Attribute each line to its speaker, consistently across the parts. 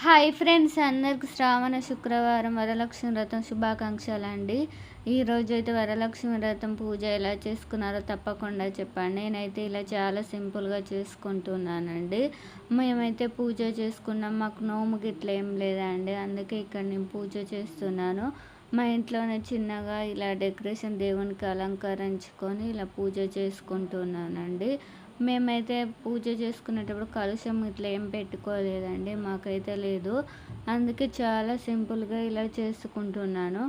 Speaker 1: Hi friends, అందరికి శ్రావణ శుక్రవారం వరలక్ష్మి వ్రతం శుభాకాంక్షలండి. ఈరోజైతే వరలక్ష్మి వ్రతం పూజ ఎలా చేసుకున్నారో తప్పకుండా చెప్పండి. నేనైతే ఇలా చాలా సింపుల్గా చేసుకుంటున్నానండి. మేమైతే పూజ చేసుకున్నాం, మాకు నోము గిట్ల ఏం లేదండి, అందుకే ఇక్కడ నేను పూజ చేస్తున్నాను. మా ఇంట్లోనే చిన్నగా ఇలా డెకరేషన్ దేవునికి అలంకరించుకొని ఇలా పూజ చేసుకుంటున్నానండి. మేమైతే పూజ చేసుకునేటప్పుడు కలుషం ఇట్లా ఏం పెట్టుకోలేదండి, మాకైతే లేదు. అందుకే చాలా సింపుల్గా ఇలా చేసుకుంటున్నాను.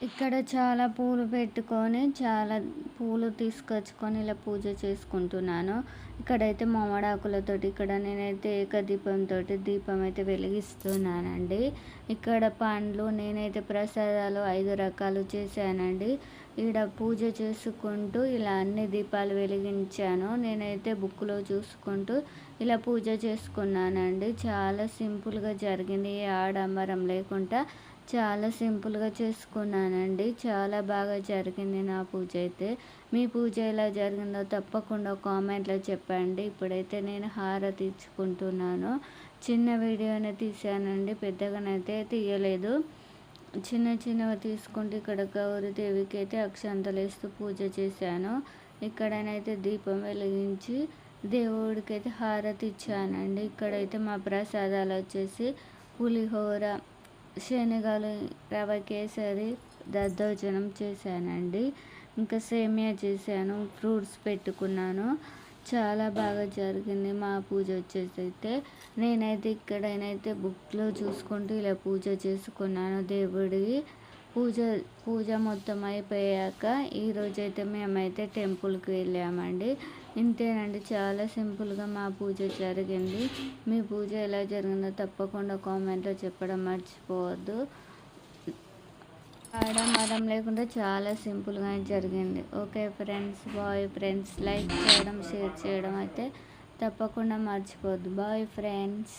Speaker 1: ఇక్కడ చాలా పూలు పెట్టుకొని చాలా పూలు తీసుకొచ్చుకొని ఇలా పూజ చేసుకుంటున్నాను. ఇక్కడైతే మామిడాకులతోటి ఇక్కడ నేనైతే ఏకదీపంతో దీపం అయితే వెలిగిస్తున్నానండి. ఇక్కడ పండ్లు నేనైతే ప్రసాదాలు 5 రకాలు చేశానండి. ఇక్కడ పూజ చేసుకుంటూ ఇలా అన్ని దీపాలు వెలిగించాను. నేనైతే బుక్లో చూసుకుంటూ ఇలా పూజ చేసుకున్నానండి. చాలా సింపుల్గా జరిగింది, ఏ ఆడంబరం లేకుండా చాలా సింపుల్గా చేసుకున్నానండి. చాలా బాగా జరిగింది నా పూజ అయితే. మీ పూజ ఎలా జరిగిందో తప్పకుండా కామెంట్లో చెప్పండి. ఇప్పుడైతే నేను హారతి ఇచ్చుకుంటున్నాను. చిన్న వీడియోనే తీసానండి, పెద్దగానైతే తీయలేదు. చిన్నగా తీసుకుంటూ ఇక్కడ గౌరీదేవికి అయితే అక్షంతలు వేస్తూ పూజ చేశాను. ఇక్కడనైతే దీపం వెలిగించి దేవుడికి అయితే హారతి ఇచ్చానండి. ఇక్కడైతే మా ప్రసాదాలు వచ్చేసి పులిహోర, శనగలు, రవ కేసరి, దద్దోజనం చేశానండి. ఇంకా సేమియా చేశాను, ఫ్రూట్స్ పెట్టుకున్నాను. చాలా బాగా జరిగింది మా పూజ వచ్చేసి అయితే. నేనైతే ఇక్కడనైతే బుక్లో చూసుకుంటూ ఇలా పూజ చేసుకున్నాను దేవుడికి. పూజ మొత్తం అయిపోయాక ఈరోజైతే మేమైతే టెంపుల్కి వెళ్ళామండి. ఇంతేనండి, చాలా సింపుల్గా మా పూజ జరిగింది. మీ పూజ ఎలా జరిగిందో తప్పకుండా కామెంట్లో చెప్పడం మర్చిపోవద్దు. ఆడంబరం లేకుండా చాలా సింపుల్గా జరిగింది. Okay friends, bye friends. Like చేయడం, షేర్ చేయడం అయితే తప్పకుండా మర్చిపోవద్దు. Bye friends.